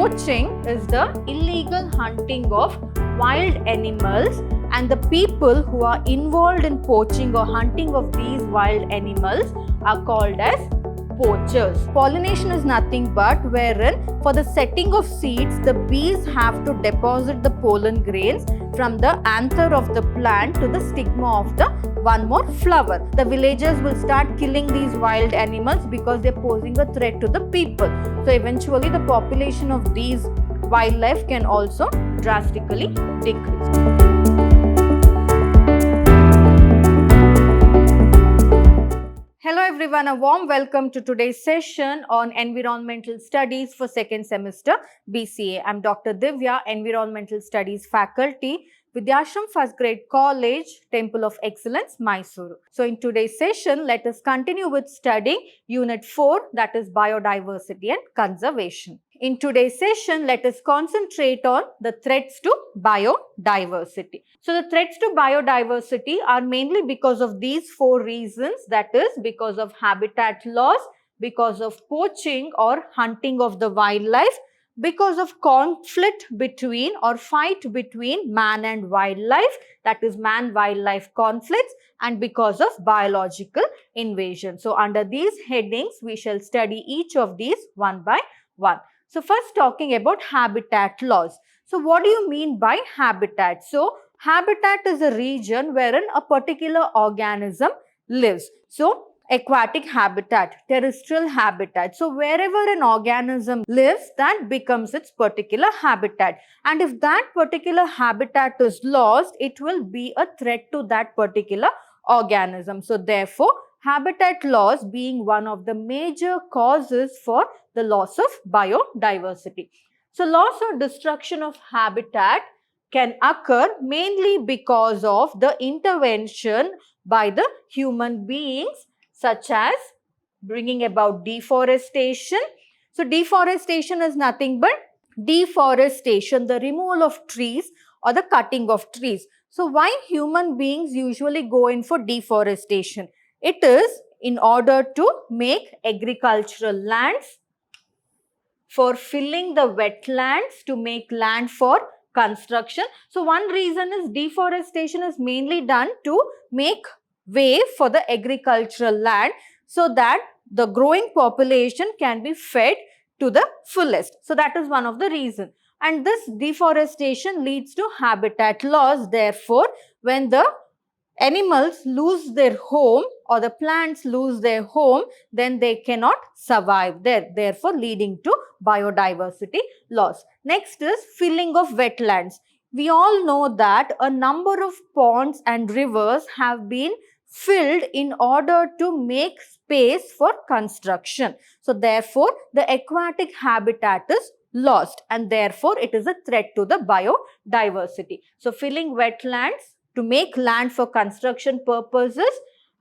poaching is the illegal hunting of wild animals, and the people who are involved in poaching or hunting of these wild animals are called as poachers. Pollination is nothing but wherein for the setting of seeds, the bees have to deposit the pollen grains from the anther of the plant to the stigma of the one more flower. The villagers will start killing these wild animals because they are posing a threat to the people. So eventually the population of these wildlife can also drastically decrease. Hello everyone, a warm welcome to today's session on Environmental Studies for second semester B.Ca. I'm Dr. Divya, Environmental Studies faculty, Vidhyaashram First Grade College, Temple of Excellence, MYSURU. So in today's session, let us continue with studying Unit 4, that is Biodiversity and Conservation. In today's session, let us concentrate on the threats to biodiversity. So the threats to biodiversity are mainly because of these four reasons, that is because of habitat loss, because of poaching or hunting of the wildlife, because of conflict between or fight between man and wildlife, that is man-wildlife conflicts, and because of biological invasion. So under these headings, we shall study each of these one by one. So first talking about habitat loss. So what do you mean by habitat? So habitat is a region wherein a particular organism lives. So aquatic habitat, terrestrial habitat. So wherever an organism lives, that becomes its particular habitat. And if that particular habitat is lost, it will be a threat to that particular organism. So therefore, habitat loss being one of the major causes for the loss of biodiversity. So loss or destruction of habitat can occur mainly because of the intervention by the human beings, such as bringing about deforestation. So deforestation is nothing but deforestation, the removal of trees or the cutting of trees. So why human beings usually go in for deforestation? It is in order to make agricultural lands, for filling the wetlands, to make land for construction. So one reason is deforestation is mainly done to make way for the agricultural land so that the growing population can be fed to the fullest. So that is one of the reasons. And this deforestation leads to habitat loss. Therefore, when the animals lose their home or the plants lose their home, then they cannot survive there, therefore leading to biodiversity loss. Next is filling of wetlands. We all know that a number of ponds and rivers have been filled in order to make space for construction. So therefore, the aquatic habitat is lost and therefore it is a threat to the biodiversity. So filling wetlands to make land for construction purposes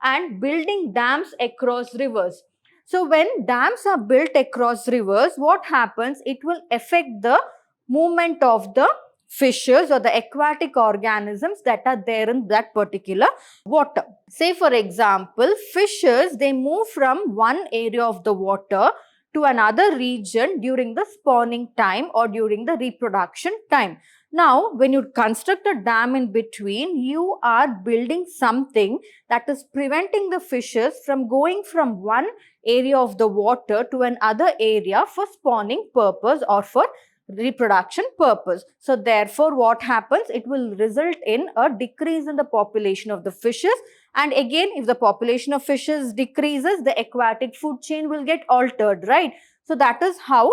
and building dams across rivers. So when dams are built across rivers, what happens? It will affect the movement of the fishes or the aquatic organisms that are there in that particular water. Say for example, fishes, they move from one area of the water to another region during the spawning time or during the reproduction time. Now, when you construct a dam in between, you are building something that is preventing the fishes from going from one area of the water to another area for spawning purpose or for reproduction purpose. So therefore, what happens? It will result in a decrease in the population of the fishes. And again, if the population of fishes decreases, the aquatic food chain will get altered, right? So that is how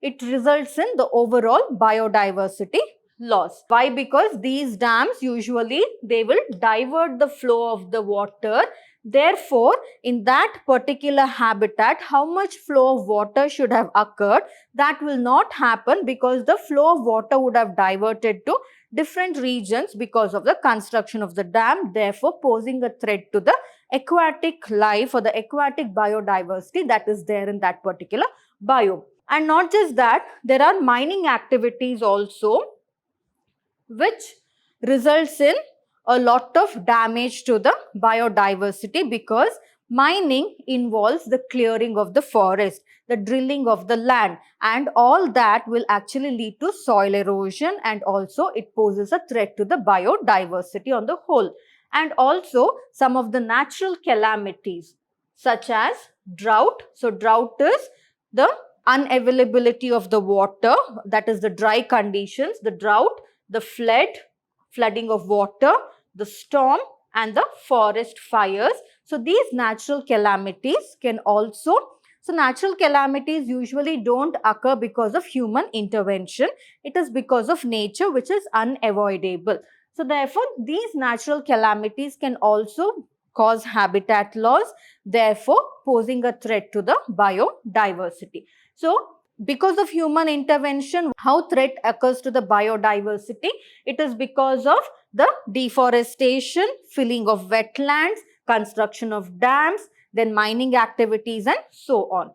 it results in the overall biodiversity loss. Why? Because these dams usually, they will divert the flow of the water. Therefore, in that particular habitat, how much flow of water should have occurred? That will not happen because the flow of water would have diverted to different regions because of the construction of the dam, therefore posing a threat to the aquatic life or the aquatic biodiversity that is there in that particular biome. And not just that, there are mining activities also which results in a lot of damage to the biodiversity because mining involves the clearing of the forest. the drilling of the land, and all that will actually lead to soil erosion, and also it poses a threat to the biodiversity on the whole. And also some of the natural calamities such as drought. So drought is the unavailability of the water, that is the dry conditions, the drought, the flooding of water, the storm, and the forest fires. So these natural calamities can also, so natural calamities usually don't occur because of human intervention. It is because of nature, which is unavoidable. So therefore, these natural calamities can also cause habitat loss, therefore posing a threat to the biodiversity. So because of human intervention, how threat occurs to the biodiversity? It is because of the deforestation, filling of wetlands, construction of dams, then mining activities, and so on.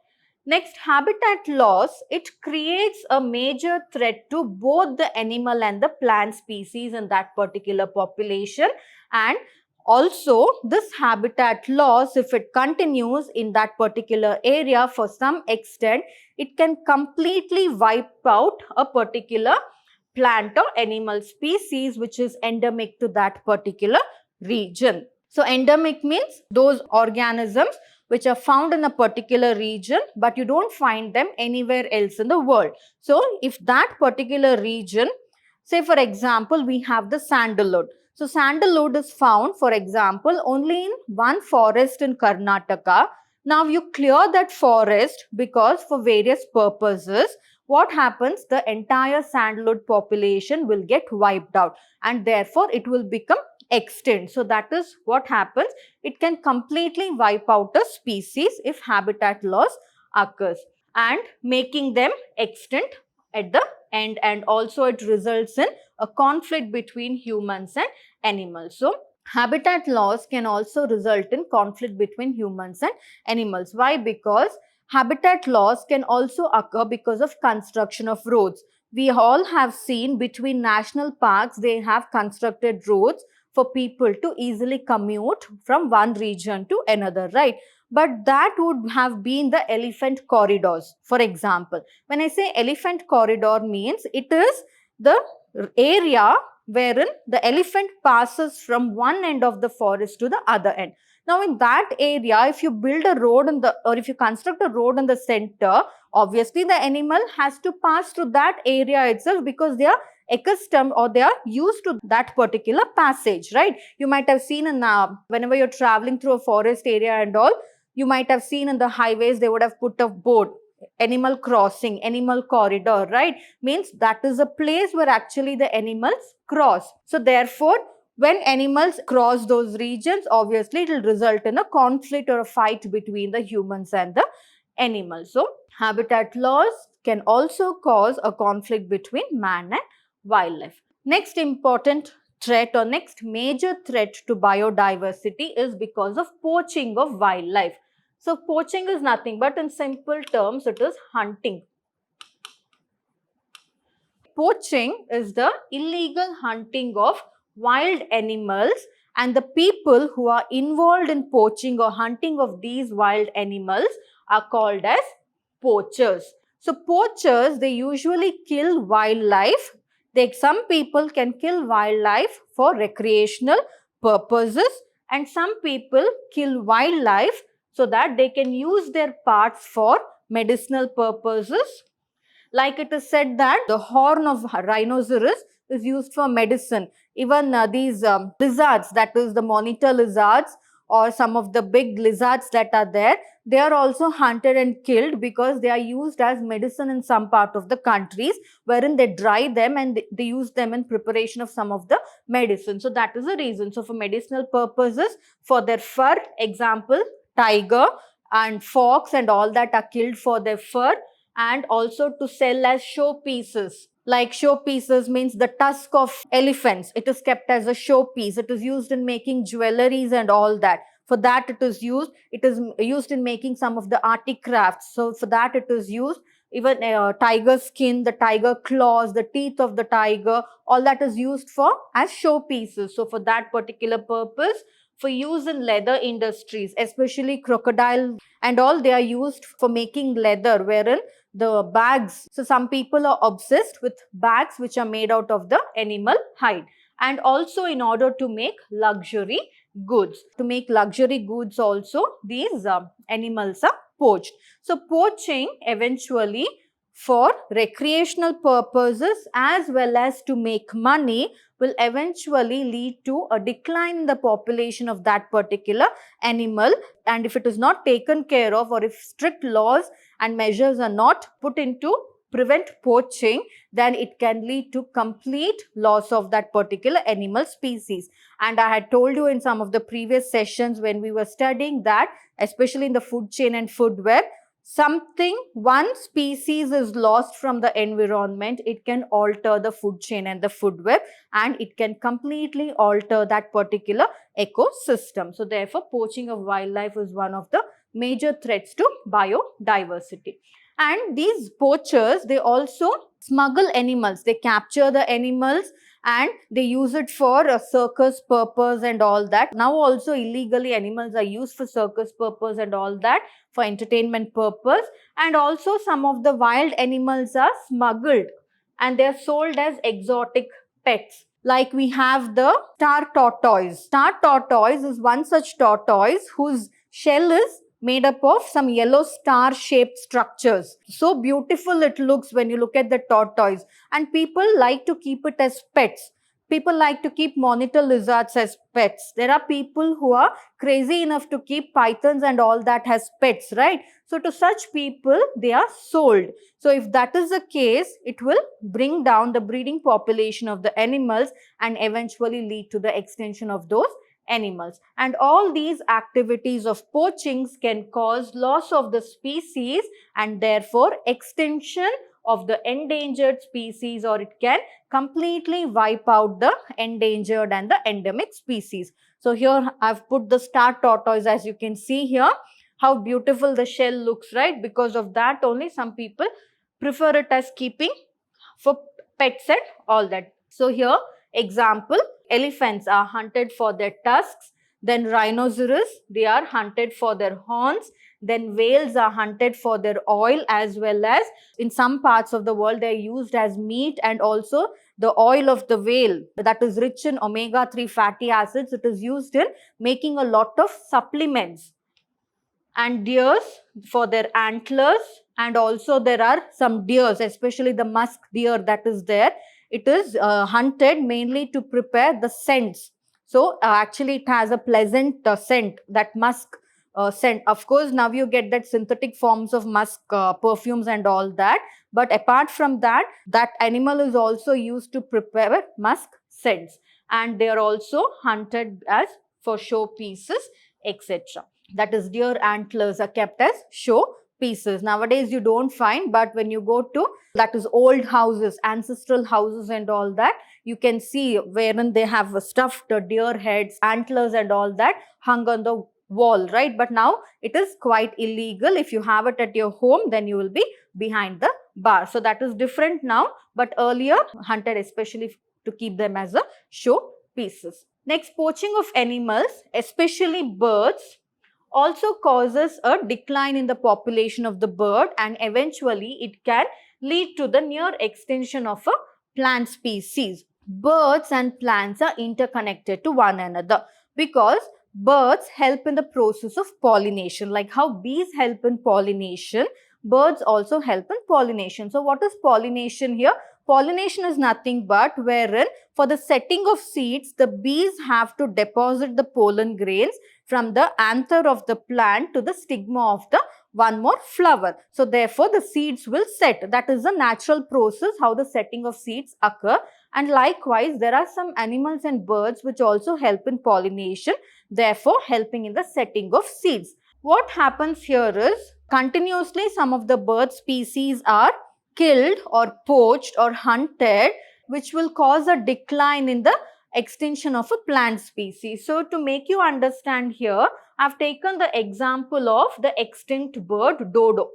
Next, habitat loss. It creates a major threat to both the animal and the plant species in that particular population, and also this habitat loss, if it continues in that particular area for some extent, it can completely wipe out a particular plant or animal species which is endemic to that particular region. So endemic means those organisms which are found in a particular region, but you don't find them anywhere else in the world. So if that particular region, say for example, we have the sandalwood. So sandalwood is found, for example, only in one forest in Karnataka. Now you clear that forest because for various purposes, what happens? The entire sandalwood population will get wiped out, and therefore it will become extinct. So that is what happens. It can completely wipe out a species if habitat loss occurs, and making them extinct at the end, and also it results in a conflict between humans and animals. So habitat loss can also result in conflict between humans and animals. Why? Because habitat loss can also occur because of construction of roads. We all have seen between national parks, they have constructed roads for people to easily commute from one region to another, right? But that would have been the elephant corridors, for example. When I say elephant corridor means it is the area wherein the elephant passes from one end of the forest to the other end. Now in that area, if you build a road or if you construct a road in the center, obviously the animal has to pass through that area itself because they are accustomed or they are used to that particular passage, right? You might have seen in whenever you're traveling through a forest area and all, you might have seen in the highways they would have put a board, animal crossing, animal corridor, right? Means that is a place where actually the animals cross. So therefore, when animals cross those regions, obviously it will result in a conflict or a fight between the humans and the animals. So habitat loss can also cause a conflict between man and wildlife. Next important threat or next major threat to biodiversity is because of poaching of wildlife. So poaching is nothing but in simple terms it is hunting. Poaching is the illegal hunting of wild animals, and the people who are involved in poaching or hunting of these wild animals are called as poachers. So poachers, they usually kill wildlife. Some people can kill wildlife for recreational purposes, and some people kill wildlife so that they can use their parts for medicinal purposes. Like it is said that the horn of rhinoceros is used for medicine. Even these lizards, that is the monitor lizards or some of the big lizards that are there, they are also hunted and killed because they are used as medicine in some part of the countries wherein they dry them and they use them in preparation of some of the medicine. So that is the reason. So for medicinal purposes, for their fur, example, tiger and fox and all that are killed for their fur, and also to sell as showpieces. Like showpieces means the tusk of elephants. It is kept as a showpiece. It is used in making jewelries and all that. For that it is used. It is used in making some of the articrafts. So for that it is used. Even tiger skin, the tiger claws, the teeth of the tiger, all that is used for as showpieces. So for that particular purpose, for use in leather industries, especially crocodile and all. They are used for making leather, wherein the bags. So some people are obsessed with bags which are made out of the animal hide. And also in order to make luxury goods. To make luxury goods also, these animals are poached. So poaching eventually for recreational purposes as well as to make money will eventually lead to a decline in the population of that particular animal. And if it is not taken care of, or if strict laws and measures are not put into prevent poaching, then it can lead to complete loss of that particular animal species. And I had told you in some of the previous sessions when we were studying that, especially in the food chain and food web, one species is lost from the environment, it can alter the food chain and the food web, and it can completely alter that particular ecosystem. So therefore, poaching of wildlife is one of the major threats to biodiversity. And these poachers, they also smuggle animals. They capture the animals and they use it for a circus purpose and all that. Now also illegally animals are used for circus purpose and all that, for entertainment purpose. And also some of the wild animals are smuggled and they are sold as exotic pets. Like we have the star tortoise. Star tortoise is one such tortoise whose shell is made up of some yellow star shaped structures. So beautiful it looks when you look at the tortoise, and people like to keep it as pets. People like to keep monitor lizards as pets. There are people who are crazy enough to keep pythons and all that as pets, right? So to such people, they are sold. So if that is the case, it will bring down the breeding population of the animals and eventually lead to the extinction of those animals. And all these activities of poaching can cause loss of the species and therefore extinction of the endangered species, or it can completely wipe out the endangered and the endemic species. So here I've put the star tortoise, as you can see here, how beautiful the shell looks, right? Because of that only some people prefer it as keeping for pets and all that. So here example, elephants are hunted for their tusks, then rhinoceros, they are hunted for their horns, then whales are hunted for their oil, as well as in some parts of the world they are used as meat, and also the oil of the whale that is rich in omega-3 fatty acids, it is used in making a lot of supplements. And deers for their antlers, and also there are some deers, especially the musk deer that is there. It is hunted mainly to prepare the scents. So actually it has a pleasant scent, that musk scent. Of course, now you get that synthetic forms of musk perfumes and all that. But apart from that, that animal is also used to prepare musk scents. And they are also hunted as for show pieces, etc. That is, deer antlers are kept as show pieces. Nowadays you don't find, but when you go to that is old houses, ancestral houses and all that, you can see wherein they have stuffed deer heads, antlers and all that hung on the wall, right? But now it is quite illegal. If you have it at your home, then you will be behind the bar. So that is different now, but earlier hunted especially to keep them as a show pieces. Next, poaching of animals, especially birds, also causes a decline in the population of the bird, and eventually it can lead to the near extinction of a plant species. Birds and plants are interconnected to one another because birds help in the process of pollination. Like how bees help in pollination, birds also help in pollination. So what is pollination here? Pollination is nothing but wherein for the setting of seeds, the bees have to deposit the pollen grains from the anther of the plant to the stigma of the one more flower. So therefore the seeds will set. That is the natural process how the setting of seeds occur. And likewise, there are some animals and birds which also help in pollination, therefore helping in the setting of seeds. What happens here is continuously some of the bird species are killed or poached or hunted, which will cause a decline in the extinction of a plant species. So to make you understand here, I've taken the example of the extinct bird dodo.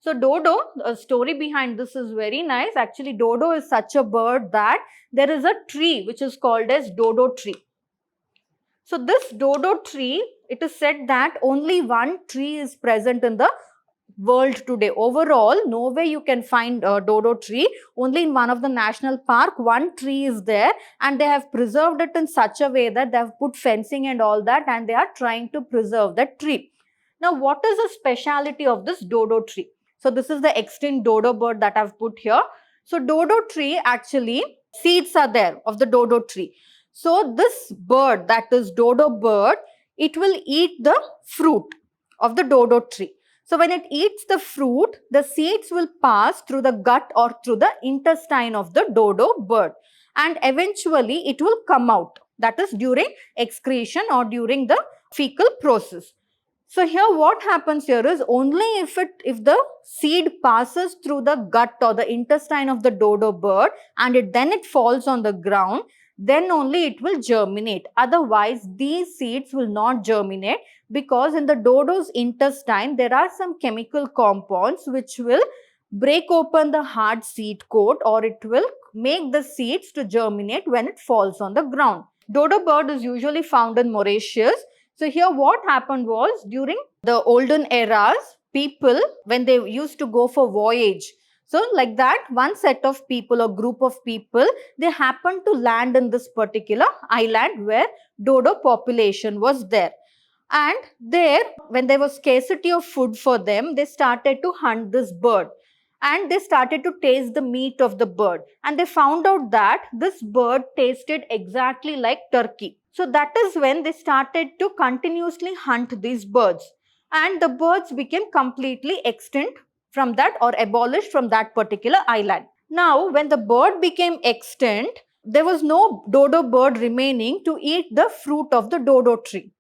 So dodo, the story behind this is very nice. Actually, dodo is such a bird that there is a tree which is called as dodo tree. So this dodo tree, it is said that only one tree is present in the world today. Overall, nowhere you can find a dodo tree. Only in one of the national park, one tree is there, and they have preserved it in such a way that they have put fencing and all that, and they are trying to preserve that tree. Now, what is the speciality of this dodo tree? So, this is the extinct dodo bird that I've put here. So, dodo tree, actually, seeds are there of the dodo tree. So, this bird, that is dodo bird, it will eat the fruit of the dodo tree. So, when it eats the fruit, the seeds will pass through the gut or through the intestine of the dodo bird, and eventually it will come out. That is during excretion or during the fecal process. So here what happens here is, only if the seed passes through the gut or the intestine of the dodo bird and then it falls on the ground, then only it will germinate. Otherwise, these seeds will not germinate, because in the dodo's intestine there are some chemical compounds which will break open the hard seed coat, or it will make the seeds to germinate when it falls on the ground. Dodo bird is usually found in Mauritius. So here what happened was, during the olden eras, people, when they used to go for voyage, so like that, one set of people or group of people, they happened to land in this particular island where dodo population was there. And there, when there was scarcity of food for them, they started to hunt this bird. And they started to taste the meat of the bird. And they found out that this bird tasted exactly like turkey. So that is when they started to continuously hunt these birds. And the birds became completely extinct from that, or abolished from that particular island. Now, when the bird became extinct, there was no dodo bird remaining to eat the fruit of the dodo tree.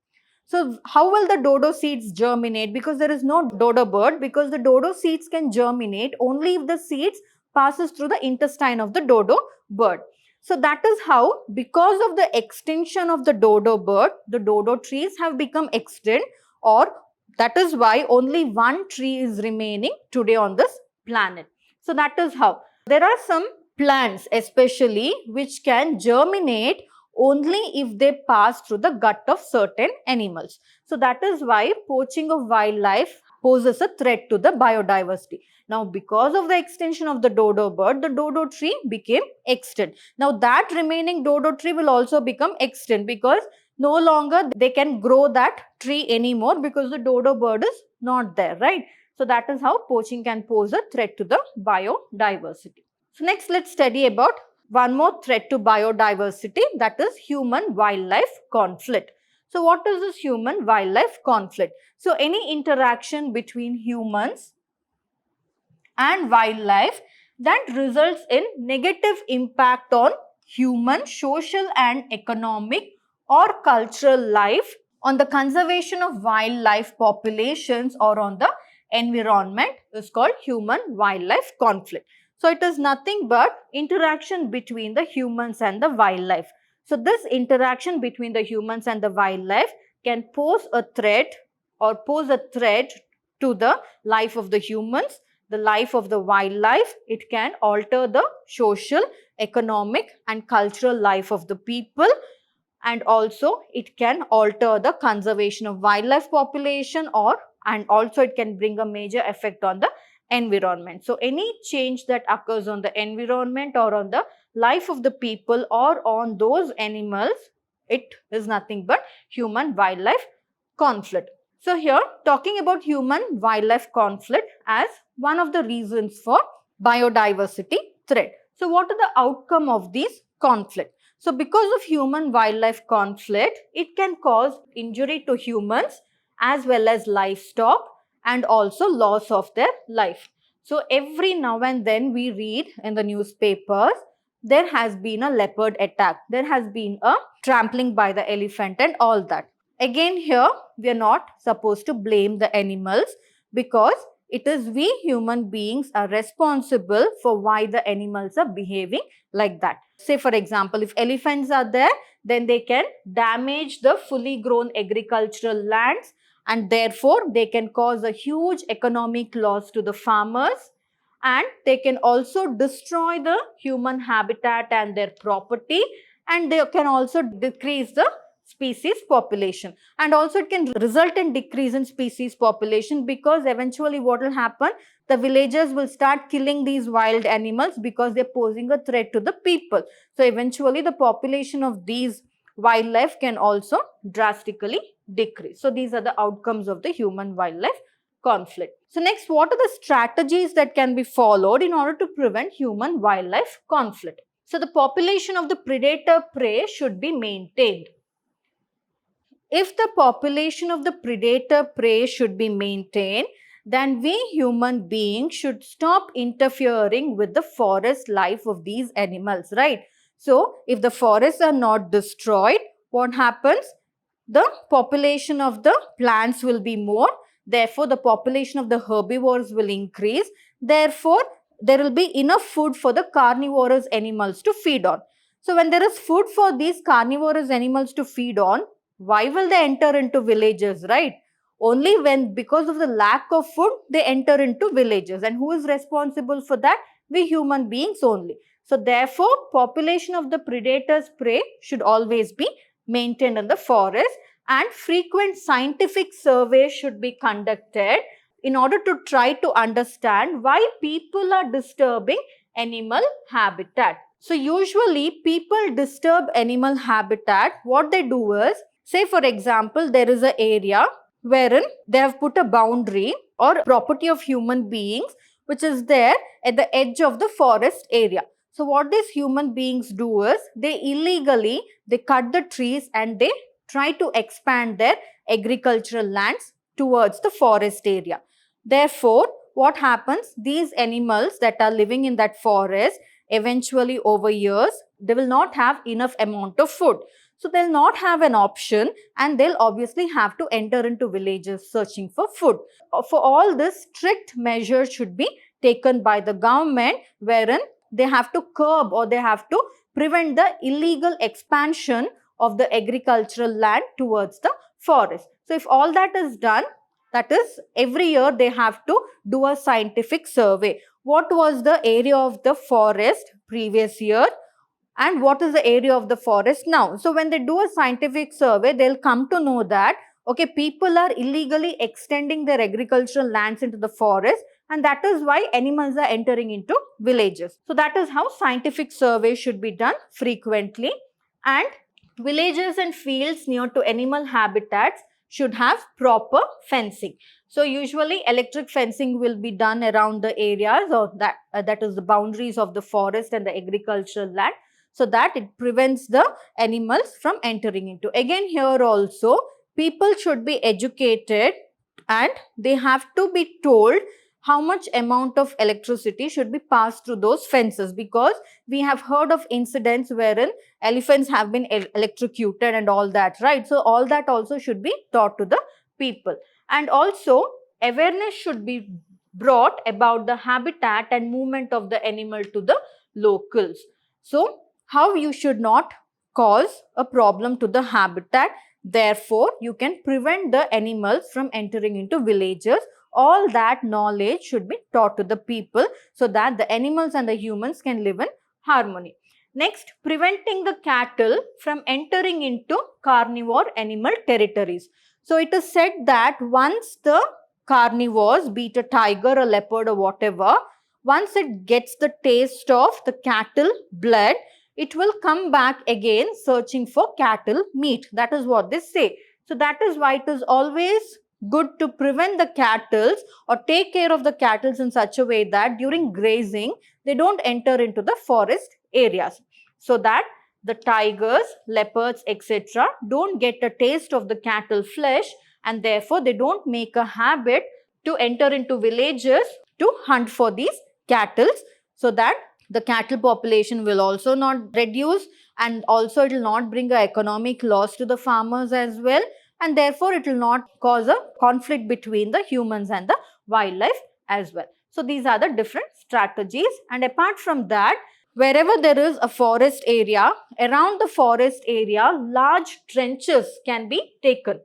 So how will the dodo seeds germinate? Because there is no dodo bird, because the dodo seeds can germinate only if the seeds passes through the intestine of the dodo bird. So that is how, because of the extinction of the dodo bird, the dodo trees have become extinct, or that is why only one tree is remaining today on this planet. So that is how. There are some plants especially which can germinate only if they pass through the gut of certain animals. So that is why poaching of wildlife poses a threat to the biodiversity. Now, because of the extinction of the dodo bird, the dodo tree became extinct. Now, that remaining dodo tree will also become extinct, because no longer they can grow that tree anymore, because the dodo bird is not there, right? So that is how poaching can pose a threat to the biodiversity. So next, let's study about one more threat to biodiversity, that is human-wildlife conflict. So what is this human-wildlife conflict? So any interaction between humans and wildlife that results in negative impact on human, social and economic or cultural life, on the conservation of wildlife populations or on the environment, is called human-wildlife conflict. So it is nothing but interaction between the humans and the wildlife. So this interaction between the humans and the wildlife can pose a threat to the life of the humans, the life of the wildlife. It can alter the social, economic and cultural life of the people, and also it can alter the conservation of wildlife population, and also it can bring a major effect on the environment. So any change that occurs on the environment or on the life of the people or on those animals, it is nothing but human-wildlife conflict. So here, talking about human-wildlife conflict as one of the reasons for biodiversity threat. So what are the outcome of these conflict? So because of human-wildlife conflict, it can cause injury to humans as well as livestock, and also loss of their life. So every now and then we read in the newspapers, there has been a leopard attack, there has been a trampling by the elephant and all that. Again here, we are not supposed to blame the animals, because it is we human beings are responsible for why the animals are behaving like that. Say for example, if elephants are there, then they can damage the fully grown agricultural lands, and therefore they can cause a huge economic loss to the farmers, and they can also destroy the human habitat and their property, and they can also decrease the species population, and also it can result in decrease in species population, because eventually what will happen, the villagers will start killing these wild animals because they're posing a threat to the people. So eventually the population of these wildlife can also drastically decrease. So these are the outcomes of the human wildlife conflict. So next, what are the strategies that can be followed in order to prevent human wildlife conflict? So the population of the predator prey should be maintained. If the population of the predator prey should be maintained, then we human beings should stop interfering with the forest life of these animals, right? So if the forests are not destroyed, what happens? The population of the plants will be more. Therefore, the population of the herbivores will increase. Therefore, there will be enough food for the carnivorous animals to feed on. So, when there is food for these carnivorous animals to feed on, why will they enter into villages, right? Only when, because of the lack of food, they enter into villages. And who is responsible for that? We human beings only. So, therefore, population of the predators prey should always be maintained in the forest, and frequent scientific surveys should be conducted in order to try to understand why people are disturbing animal habitat. So usually people disturb animal habitat. What they do is, say for example, there is an area wherein they have put a boundary or property of human beings which is there at the edge of the forest area. So what these human beings do is, they cut the trees and they try to expand their agricultural lands towards the forest area. Therefore, what happens? These animals that are living in that forest, eventually over years, they will not have enough amount of food. So they'll not have an option, and they'll obviously have to enter into villages searching for food. For all this, strict measures should be taken by the government, wherein they have to curb or they have to prevent the illegal expansion of the agricultural land towards the forest. So if all that is done, that is, every year they have to do a scientific survey. What was the area of the forest previous year and what is the area of the forest now? So when they do a scientific survey, they'll come to know that, okay, people are illegally extending their agricultural lands into the forest, and that is why animals are entering into villages. So that is how scientific surveys should be done frequently, and villages and fields near to animal habitats should have proper fencing. So usually electric fencing will be done around the areas, or that is the boundaries of the forest and the agricultural land, so that it prevents the animals from entering into. Again, here also people should be educated and they have to be told how much amount of electricity should be passed through those fences, because we have heard of incidents wherein elephants have been electrocuted and all that, right? So all that also should be taught to the people. And also awareness should be brought about the habitat and movement of the animal to the locals. So how you should not cause a problem to the habitat. Therefore, you can prevent the animals from entering into villages. All that knowledge should be taught to the people so that the animals and the humans can live in harmony. Next, preventing the cattle from entering into carnivore animal territories. So it is said that once the carnivores, be it a tiger, a leopard or whatever, once it gets the taste of the cattle blood, it will come back again searching for cattle meat. That is what they say. So that is why it is always good to prevent the cattle or take care of the cattle in such a way that during grazing, they don't enter into the forest areas, so that the tigers, leopards, etc. don't get a taste of the cattle flesh, and therefore they don't make a habit to enter into villages to hunt for these cattle, so that the cattle population will also not reduce, and also it will not bring an economic loss to the farmers as well, and therefore it will not cause a conflict between the humans and the wildlife as well. So these are the different strategies, and apart from that, wherever there is a forest area, around the forest area, large trenches can be taken,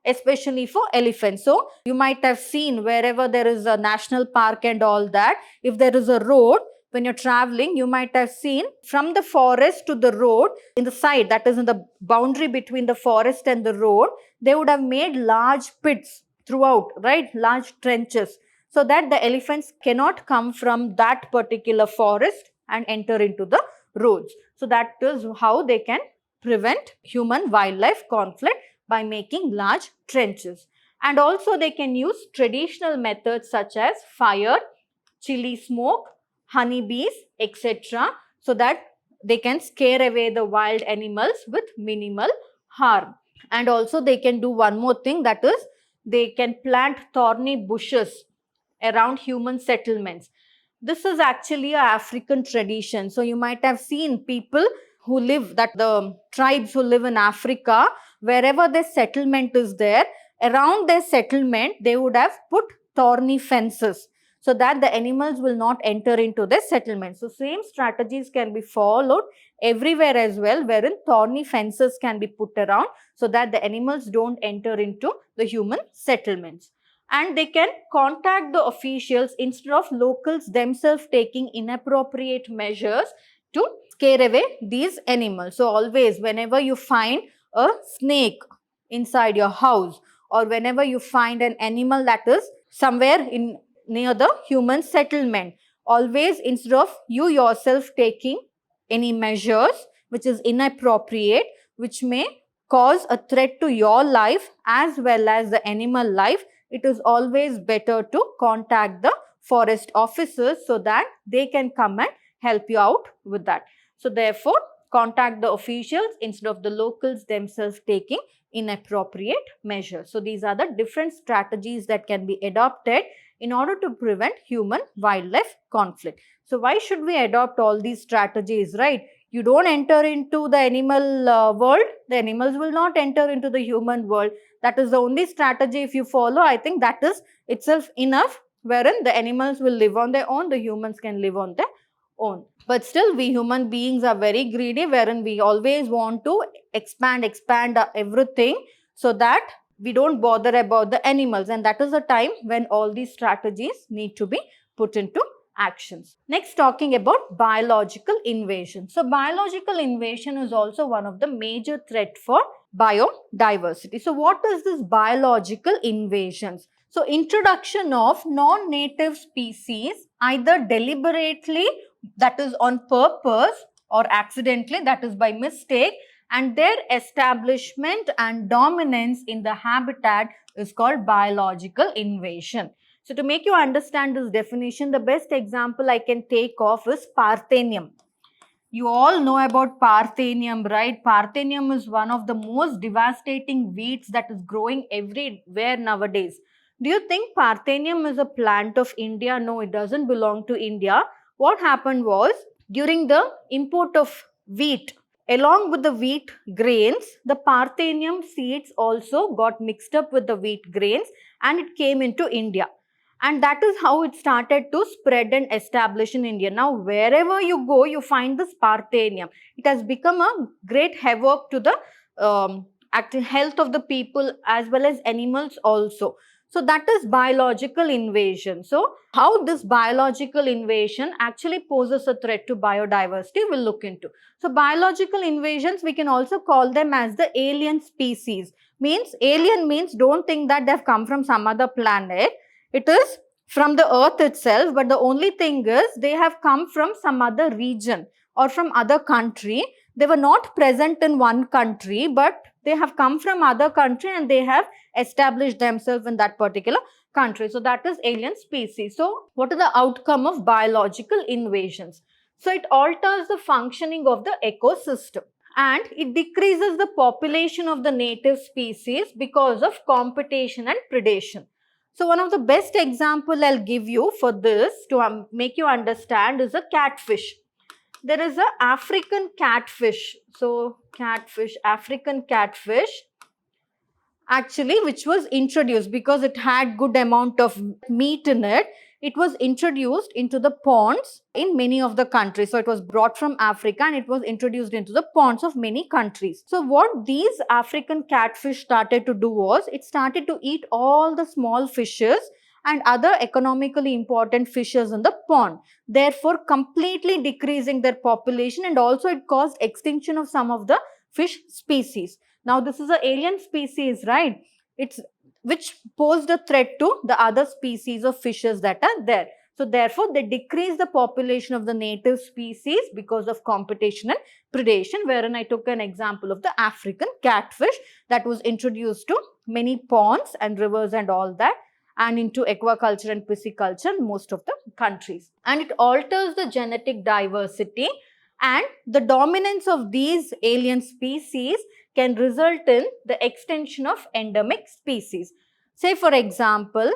especially for elephants. So you might have seen wherever there is a national park and all that, if there is a road, when you're traveling, you might have seen from the forest to the road, in the side, that is in the boundary between the forest and the road, they would have made large pits throughout, right? Large trenches, so that the elephants cannot come from that particular forest and enter into the roads. So that is how they can prevent human-wildlife conflict, by making large trenches. And also they can use traditional methods such as fire, chili smoke, honeybees, etc., so that they can scare away the wild animals with minimal harm. And also they can do one more thing, that is they can plant thorny bushes around human settlements. This is actually an African tradition. So you might have seen people who live, that the tribes who live in Africa, wherever their settlement is there, around their settlement they would have put thorny fences, so that the animals will not enter into their settlement. So same strategies can be followed everywhere as well, wherein thorny fences can be put around, so that the animals don't enter into the human settlements. And they can contact the officials instead of locals themselves taking inappropriate measures to scare away these animals. So always, whenever you find a snake inside your house, or whenever you find an animal that is somewhere near the human settlement, always, instead of you yourself taking any measures which is inappropriate, which may cause a threat to your life as well as the animal life, it is always better to contact the forest officers, so that they can come and help you out with that. So therefore, contact the officials instead of the locals themselves taking inappropriate measures. So these are the different strategies that can be adopted in order to prevent human-wildlife conflict. So why should we adopt all these strategies, right? You don't enter into the animal world, the animals will not enter into the human world. That is the only strategy if you follow. I think that is itself enough, wherein the animals will live on their own, the humans can live on their own. But still, we human beings are very greedy, wherein we always want to expand everything, so that we don't bother about the animals. And that is the time when all these strategies need to be put into actions. Next, talking about biological invasion. So biological invasion is also one of the major threat for biodiversity. So what is this biological invasions? So introduction of non-native species, either deliberately, that is on purpose, or accidentally, that is by mistake, and their establishment and dominance in the habitat is called biological invasion. So to make you understand this definition, the best example I can take of is Parthenium. You all know about Parthenium, right? Parthenium is one of the most devastating weeds that is growing everywhere nowadays. Do you think Parthenium is a plant of India? No, it doesn't belong to India. What happened was, during the import of wheat, along with the wheat grains, the Parthenium seeds also got mixed up with the wheat grains, and it came into India. And that is how it started to spread and establish in India. Now, wherever you go, you find this Parthenium. It has become a great havoc to the health of the people as well as animals also. So that is biological invasion. So how this biological invasion actually poses a threat to biodiversity, we'll look into. So biological invasions, we can also call them as the alien species. Alien means, don't think that they have come from some other planet. It is from the earth itself, but the only thing is they have come from some other region or from other country. They were not present in one country, but they have come from other country and they have established themselves in that particular country. So that is alien species. So what is the outcome of biological invasions? So it alters the functioning of the ecosystem, and it decreases the population of the native species because of competition and predation. So one of the best example I'll give you for this to make you understand is a catfish. There is a African catfish. So African catfish, actually, which was introduced because it had good amount of meat in it. It was introduced into the ponds in many of the countries. So it was brought from Africa and it was introduced into the ponds of many countries. So what these African catfish started to do was, it started to eat all the small fishes and other economically important fishes in the pond, therefore completely decreasing their population, and also it caused extinction of some of the fish species. Now this is an alien species, right? It's which posed a threat to the other species of fishes that are there. So therefore they decrease the population of the native species because of competition and predation, wherein I took an example of the African catfish that was introduced to many ponds and rivers and all that, and into aquaculture and pisciculture in most of the countries. And it alters the genetic diversity, and the dominance of these alien species can result in the extinction of endemic species. Say for example,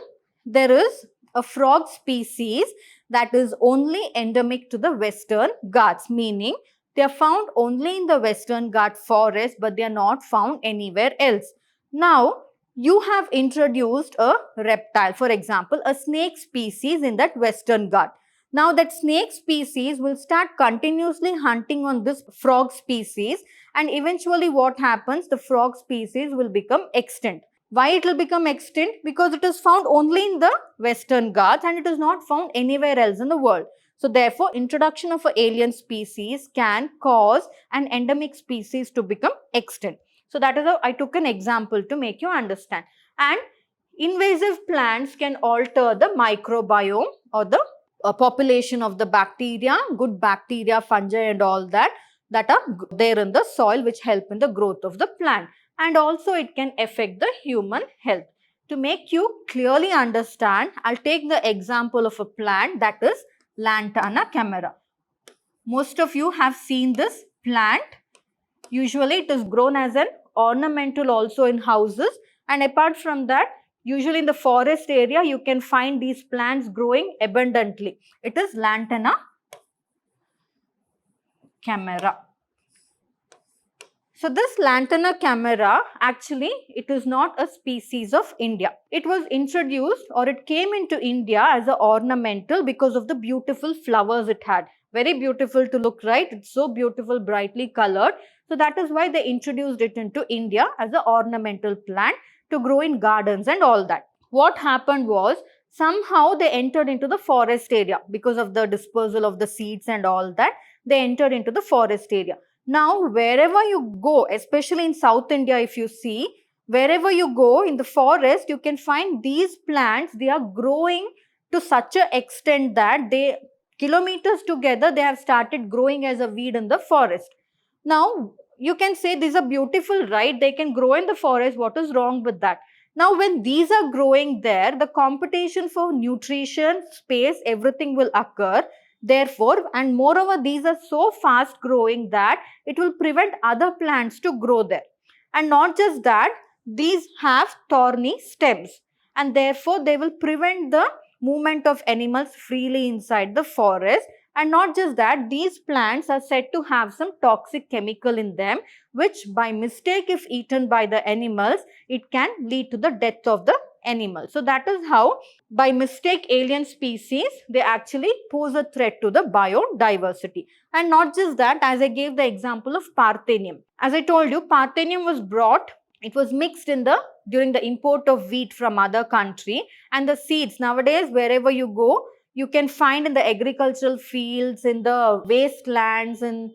there is a frog species that is only endemic to the Western Ghats, meaning they are found only in the Western Ghat forest, but they are not found anywhere else. Now, you have introduced a reptile, for example, a snake species in that Western Ghat. Now, that snake species will start continuously hunting on this frog species, and eventually what happens? The frog species will become extinct. Why it will become extinct? Because it is found only in the Western Ghats and it is not found anywhere else in the world. So therefore, introduction of an alien species can cause an endemic species to become extinct. So that is how I took an example to make you understand. And invasive plants can alter the microbiome or the population of the bacteria, good bacteria, fungi and all that are there in the soil, which help in the growth of the plant. And also it can affect the human health. To make you clearly understand, I'll take the example of a plant, that is Lantana camara. Most of you have seen this plant. Usually it is grown as an ornamental also in houses, and apart from that, usually in the forest area you can find these plants growing abundantly. It is Lantana camara. So this Lantana camara, actually it is not a species of India. It was introduced, or it came into India as an ornamental because of the beautiful flowers it had. Very beautiful to look, right? It's so beautiful, brightly colored. So that is why they introduced it into India as an ornamental plant to grow in gardens and all that. What happened was, somehow they entered into the forest area because of the dispersal of the seeds and all that. They entered into the forest area. Now, wherever you go, especially in South India, if you see, wherever you go in the forest, you can find these plants. They are growing to such an extent that they, kilometers together, they have started growing as a weed in the forest. Now, you can say these are beautiful, right? They can grow in the forest. What is wrong with that? Now, when these are growing there, the competition for nutrition, space, everything will occur. Therefore, and moreover, these are so fast growing that it will prevent other plants to grow there. And not just that, these have thorny stems, and therefore they will prevent the movement of animals freely inside the forest. And not just that, these plants are said to have some toxic chemical in them, which by mistake, if eaten by the animals, it can lead to the death of the animal. So that is how, by mistake, alien species, they actually pose a threat to the biodiversity. And not just that, as I gave the example of Parthenium. As I told you, Parthenium was brought, it was mixed in the during the import of wheat from other country, and the seeds nowadays wherever you go, you can find in the agricultural fields, in the wastelands, and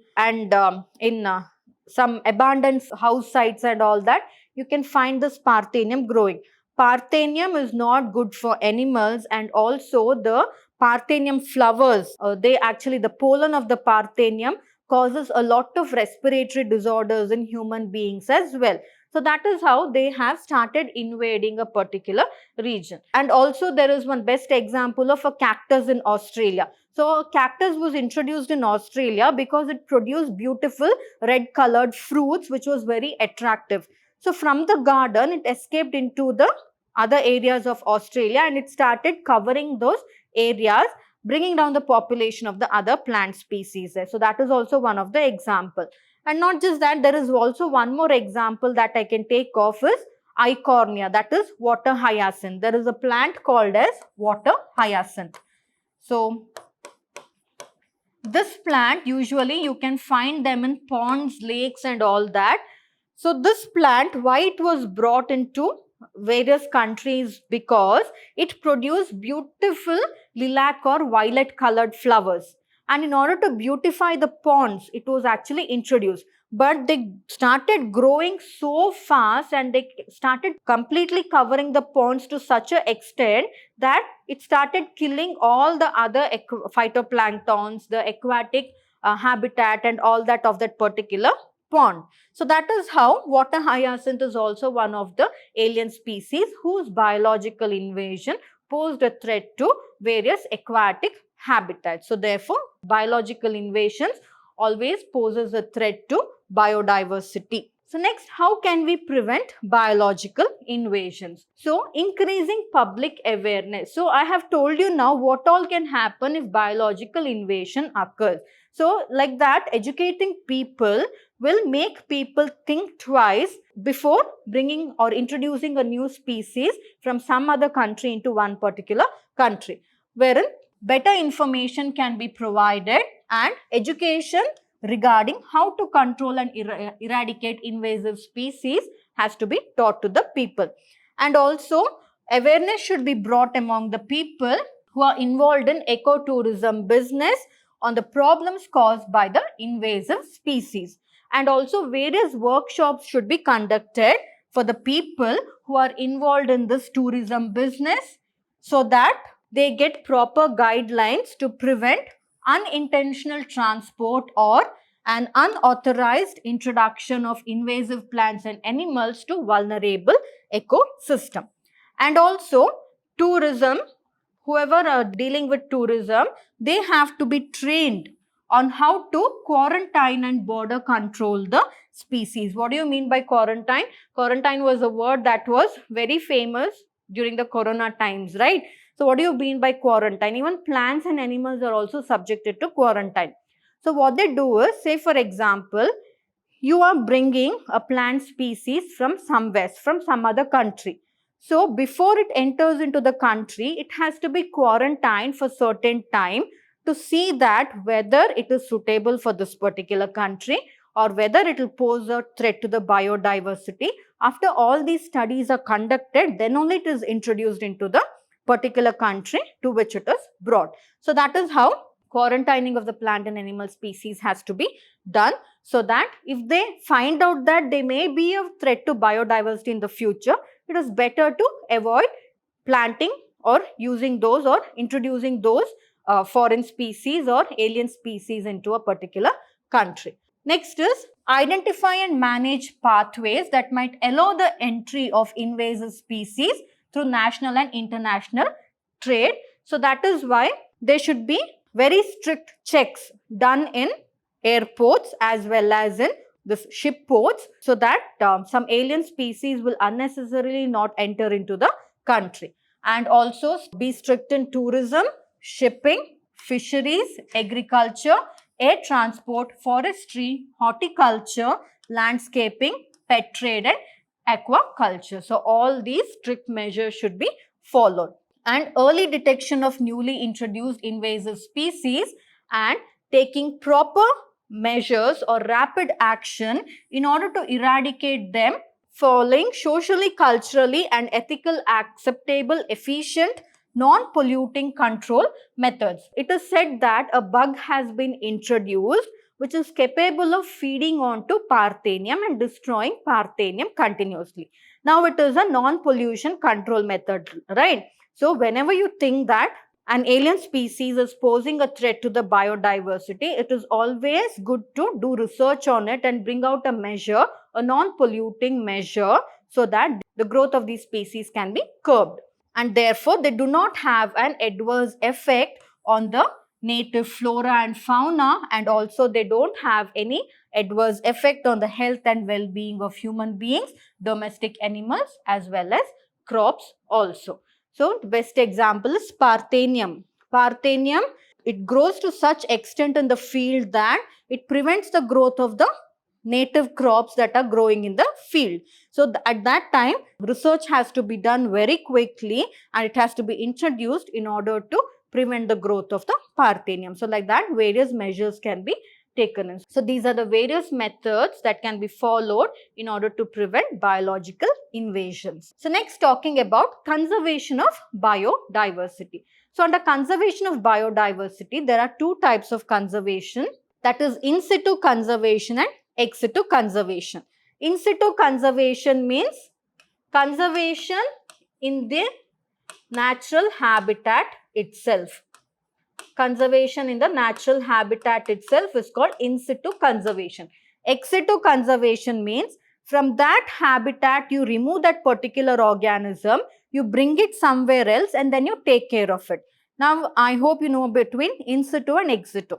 in some abandoned house sites and all that, you can find this Parthenium growing. Parthenium is not good for animals, and also the Parthenium flowers, the pollen of the Parthenium causes a lot of respiratory disorders in human beings as well. So that is how they have started invading a particular region. And also there is one best example of a cactus in Australia. So a cactus was introduced in Australia because it produced beautiful red colored fruits, which was very attractive. So from the garden, it escaped into the other areas of Australia and it started covering those areas, bringing down the population of the other plant species there. So that is also one of the example. And not just that, there is also one more example that I can take of is Eichhornia, that is water hyacinth. There is a plant called as water hyacinth. So this plant, usually you can find them in ponds, lakes and all that. So this plant, why it was brought into various countries because it produced beautiful lilac or violet colored flowers. And in order to beautify the ponds, it was actually introduced. But they started growing so fast and they started completely covering the ponds to such an extent that it started killing all the other phytoplanktons, the aquatic habitat and all that of that particular pond. So that is how water hyacinth is also one of the alien species whose biological invasion posed a threat to various aquatic habitats. So therefore, biological invasions always poses a threat to biodiversity. So next, how can we prevent biological invasions? So increasing public awareness. So I have told you now what all can happen if biological invasion occurs. So like that, educating people will make people think twice before bringing or introducing a new species from some other country into one particular country, wherein better information can be provided and education regarding how to control and eradicate invasive species has to be taught to the people. And also, awareness should be brought among the people who are involved in ecotourism business on the problems caused by the invasive species. And also, various workshops should be conducted for the people who are involved in this tourism business so that they get proper guidelines to prevent unintentional transport or an unauthorized introduction of invasive plants and animals to vulnerable ecosystem. And also, tourism, whoever are dealing with tourism, they have to be trained on how to quarantine and border control the species. What do you mean by quarantine? Quarantine was a word that was very famous during the corona times, right? So what do you mean by quarantine? Even plants and animals are also subjected to quarantine. So what they do is, say for example, you are bringing a plant species from somewhere, from some other country. So before it enters into the country, it has to be quarantined for certain time to see that whether it is suitable for this particular country or whether it will pose a threat to the biodiversity. After all these studies are conducted, then only it is introduced into the particular country to which it is brought. So that is how quarantining of the plant and animal species has to be done, so that if they find out that they may be a threat to biodiversity in the future, it is better to avoid planting or using those or introducing those foreign species or alien species into a particular country. Next is identify and manage pathways that might allow the entry of invasive species through national and international trade. So that is why there should be very strict checks done in airports as well as in the ship ports, so that some alien species will unnecessarily not enter into the country. And also be strict in tourism, shipping, fisheries, agriculture, air transport, forestry, horticulture, landscaping, pet trade and aquaculture. So all these strict measures should be followed. And early detection of newly introduced invasive species and taking proper measures or rapid action in order to eradicate them, following socially, culturally and ethical acceptable, efficient, non-polluting control methods. It is said that a bug has been introduced which is capable of feeding onto Parthenium and destroying Parthenium continuously. Now it is a non-pollution control method, right? So whenever you think that an alien species is posing a threat to the biodiversity, it is always good to do research on it and bring out a measure, a non-polluting measure, so that the growth of these species can be curbed. And therefore, they do not have an adverse effect on the native flora and fauna, and also they don't have any adverse effect on the health and well-being of human beings, domestic animals as well as crops also. So, the best example is Parthenium. Parthenium, it grows to such extent in the field that it prevents the growth of the native crops that are growing in the field. So, at that time, research has to be done very quickly and it has to be introduced in order to prevent the growth of the Parthenium. So, like that, various measures can be taken in. So these are the various methods that can be followed in order to prevent biological invasions. So next, talking about conservation of biodiversity. So under conservation of biodiversity, there are two types of conservation, that is in situ conservation and ex situ conservation. In situ conservation means conservation in the natural habitat itself. Conservation in the natural habitat itself is called in situ conservation. Ex situ conservation means from that habitat you remove that particular organism, you bring it somewhere else and then you take care of it. Now I hope you know between in situ and ex situ.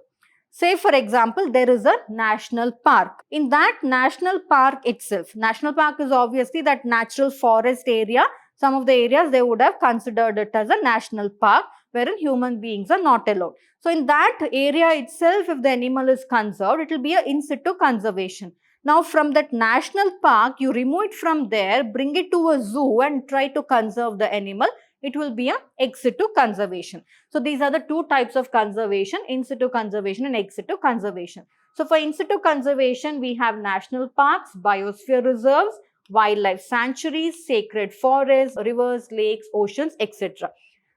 Say for example, there is a national park. In that national park itself, national park is obviously that natural forest area. Some of the areas they would have considered it as a national park wherein human beings are not allowed. So in that area itself, if the animal is conserved, it will be a in situ conservation. Now from that national park, you remove it from there, bring it to a zoo and try to conserve the animal. It will be a ex situ conservation. So these are the two types of conservation, in situ conservation and ex situ conservation. So for in situ conservation, we have national parks, biosphere reserves, wildlife sanctuaries, sacred forests, rivers, lakes, oceans, etc.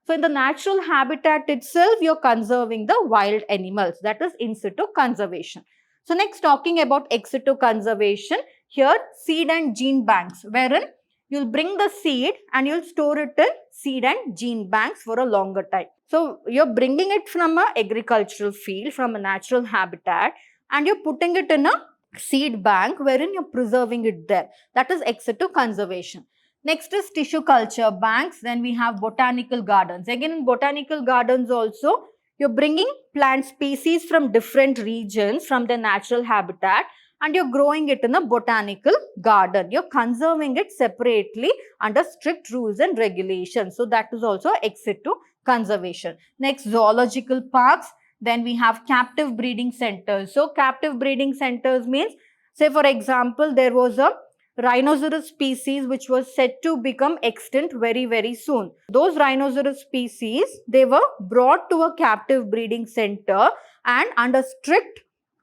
So in the natural habitat itself, you're conserving the wild animals. That is in situ conservation. So next, talking about ex situ conservation, here seed and gene banks, wherein you'll bring the seed and you'll store it in seed and gene banks for a longer time. So you're bringing it from an agricultural field, from a natural habitat, and you're putting it in a seed bank wherein you're preserving it there. That is ex situ conservation. Next is tissue culture banks. Then we have botanical gardens. Again, in botanical gardens also, you're bringing plant species from different regions from their natural habitat and you're growing it in a botanical garden. You're conserving it separately under strict rules and regulations. So that is also ex situ conservation. Next, zoological parks. Then we have captive breeding centers. So captive breeding centers means, say for example, there was a rhinoceros species which was said to become extinct very soon. Those rhinoceros species, they were brought to a captive breeding center and under strict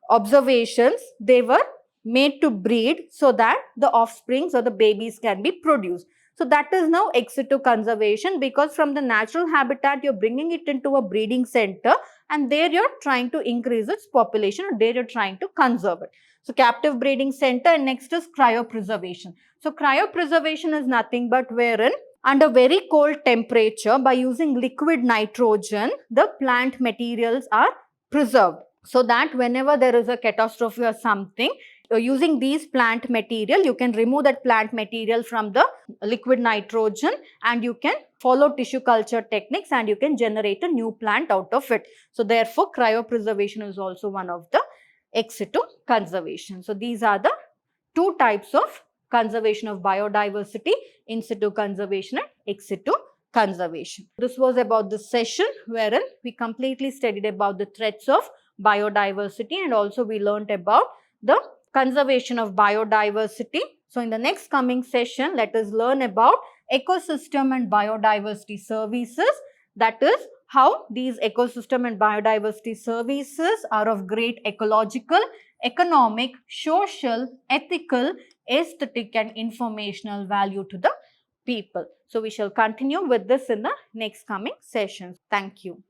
observations, they were made to breed so that the offsprings or the babies can be produced. So that is now ex situ conservation, because from the natural habitat, you're bringing it into a breeding center and there you're trying to increase its population, or there you're trying to conserve it. So captive breeding center. And next is cryopreservation. So cryopreservation is nothing but wherein under very cold temperature, by using liquid nitrogen, the plant materials are preserved, so that whenever there is a catastrophe or something, using these plant material, you can remove that plant material from the liquid nitrogen and you can follow tissue culture techniques and you can generate a new plant out of it. So therefore, cryopreservation is also one of the ex situ conservation. So these are the two types of conservation of biodiversity: in situ conservation and ex situ conservation. This was about the session wherein we completely studied about the threats of biodiversity and also we learnt about the conservation of biodiversity. So in the next coming session, let us learn about ecosystem and biodiversity services. That is how these ecosystem and biodiversity services are of great ecological, economic, social, ethical, aesthetic and informational value to the people. So we shall continue with this in the next coming sessions. Thank you.